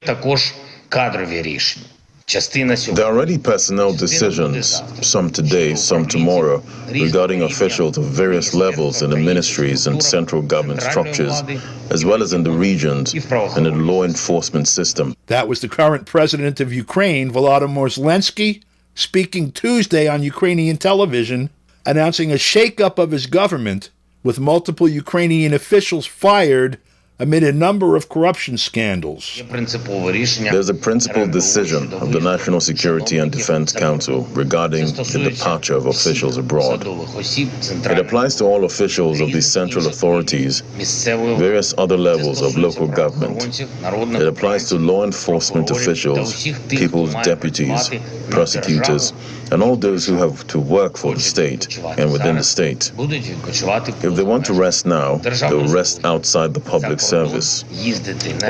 Також кадрові рішення. There are already personnel decisions, some today, some tomorrow, regarding officials of various levels in the ministries and central government structures, as well as in the regions and in the law enforcement system. That was the current president of Ukraine, Volodymyr Zelensky, speaking Tuesday on Ukrainian television, announcing a shakeup of his government, with multiple Ukrainian officials fired amid a number of corruption scandals. There's a principal decision of the National Security and Defense Council regarding the departure of officials abroad. It applies to all officials of the central authorities, various other levels of local government. It applies to law enforcement officials, people's deputies, prosecutors, and all those who have to work for the state and within the state. If they want to rest now, they will rest outside the public service.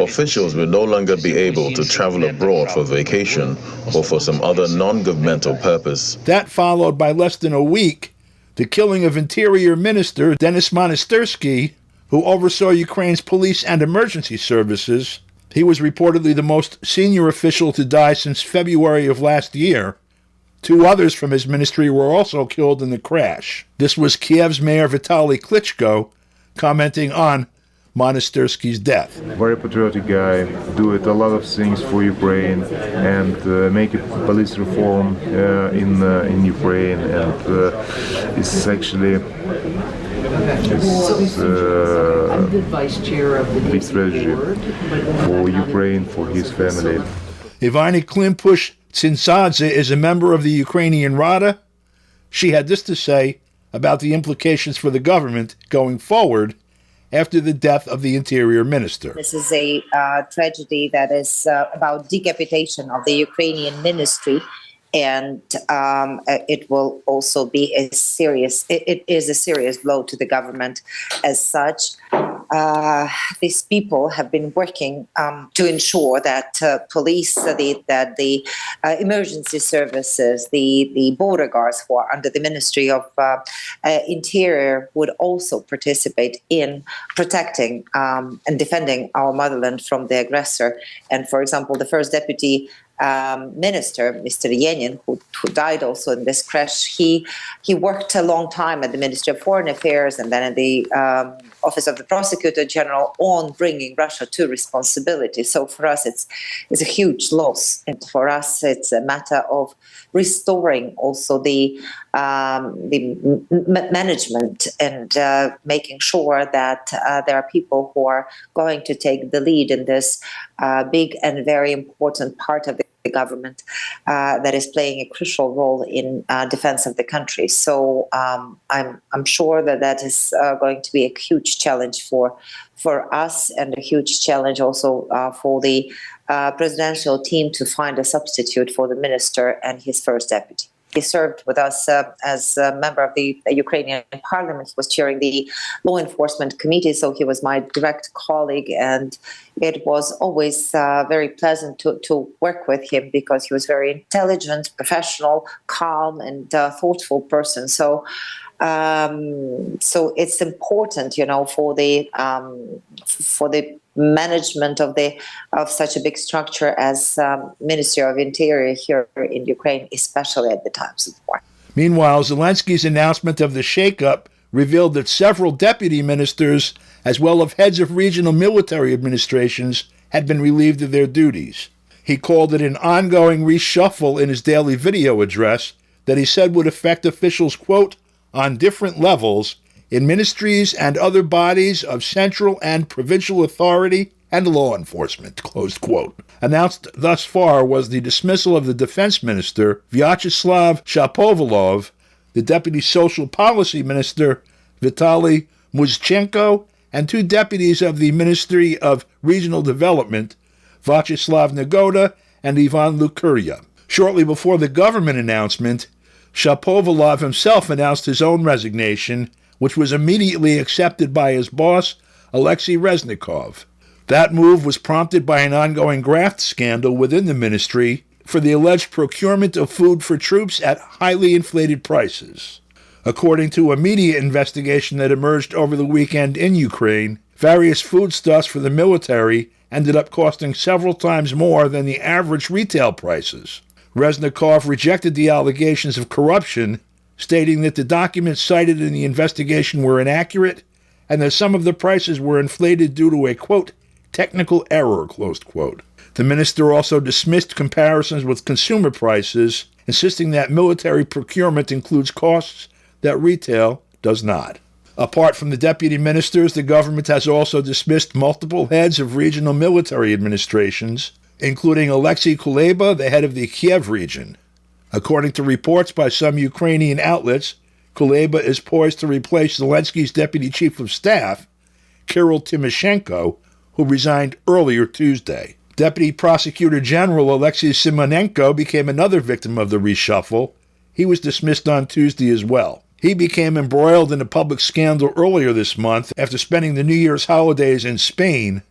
Officials will no longer be able to travel abroad for vacation or for some other non-governmental purpose. That followed by less than a week the killing of Interior Minister Denis Monastyrsky, who oversaw Ukraine's police and emergency services. He was reportedly the most senior official to die since February of last year. 2 others from his ministry were also killed in the crash. This was Kiev's Mayor Vitaly Klitschko commenting on Monastyrsky's death. Very patriotic guy, do it a lot of things for Ukraine and make a police reform in Ukraine, and it's actually the vice chair of the big strategy for Ukraine, for his family. Ivani Klimpush Tsinsadze is a member of the Ukrainian Rada. She had this to say about the implications for the government going forward after the death of the interior minister. This is a tragedy that is about decapitation of the Ukrainian ministry, and it will also be it is a serious blow to the government as such. These people have been working to ensure that police, that the emergency services, the border guards who are under the Ministry of Interior would also participate in protecting and defending our motherland from the aggressor. And for example, the first deputy minister, Mr. Yenin, who died also in this crash, he worked a long time at the Ministry of Foreign Affairs and then at the Office of the Prosecutor General on bringing Russia to responsibility. So for us, it's a huge loss, and for us, it's a matter of restoring also the management and making sure that there are people who are going to take the lead in this big and very important part of the government that is playing a crucial role in defense of the country. So I'm sure that is going to be a huge challenge for us, and a huge challenge also for the presidential team to find a substitute for the minister and his first deputy. He served with us as a member of the Ukrainian parliament, was chairing the law enforcement committee, so he was my direct colleague, and it was always very pleasant to work with him because he was very intelligent, professional, calm, and thoughtful person. So it's important, for the management of such a big structure as Ministry of Interior here in Ukraine, especially at the times of war. Meanwhile, Zelensky's announcement of the shakeup revealed that several deputy ministers, as well as heads of regional military administrations, had been relieved of their duties. He called it an ongoing reshuffle in his daily video address that he said would affect officials, quote, on different levels in ministries and other bodies of central and provincial authority and law enforcement, closed quote. Announced thus far was the dismissal of the defense minister, Vyacheslav Shapovalov, the deputy social policy minister, Vitaly Muzchenko, and 2 deputies of the Ministry of Regional Development, Vyacheslav Negoda and Ivan Lukurya. Shortly before the government announcement, Shapovalov himself announced his own resignation, which was immediately accepted by his boss, Alexei Reznikov. That move was prompted by an ongoing graft scandal within the ministry for the alleged procurement of food for troops at highly inflated prices. According to a media investigation that emerged over the weekend in Ukraine, various foodstuffs for the military ended up costing several times more than the average retail prices. Reznikov rejected the allegations of corruption, stating that the documents cited in the investigation were inaccurate and that some of the prices were inflated due to a, quote, technical error, closed quote. The minister also dismissed comparisons with consumer prices, insisting that military procurement includes costs that retail does not. Apart from the deputy ministers, the government has also dismissed multiple heads of regional military administrations, including Alexei Kuleba, the head of the Kiev region. According to reports by some Ukrainian outlets, Kuleba is poised to replace Zelensky's deputy chief of staff, Kirill Tymoshenko, who resigned earlier Tuesday. Deputy Prosecutor General Alexei Simonenko became another victim of the reshuffle. He was dismissed on Tuesday as well. He became embroiled in a public scandal earlier this month after spending the New Year's holidays in Spain.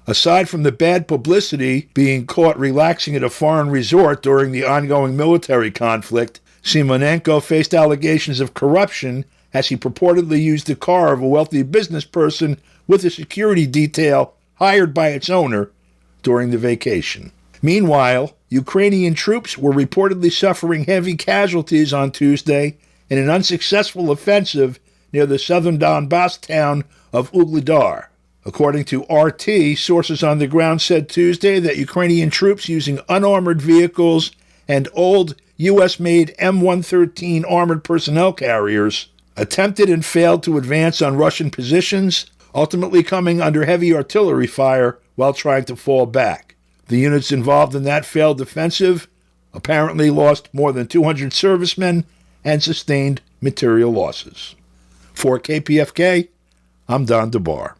Aside from the bad publicity being caught relaxing at a foreign resort during the ongoing military conflict, Simonenko faced allegations of corruption as he purportedly used the car of a wealthy business person with a security detail hired by its owner during the vacation. Meanwhile, Ukrainian troops were reportedly suffering heavy casualties on Tuesday in an unsuccessful offensive near the southern Donbass town of Ugledar. According to RT, sources on the ground said Tuesday that Ukrainian troops using unarmored vehicles and old U.S.-made M113 armored personnel carriers attempted and failed to advance on Russian positions, ultimately coming under heavy artillery fire while trying to fall back. The units involved in that failed offensive apparently lost more than 200 servicemen and sustained material losses. For KPFK, I'm Don DeBar.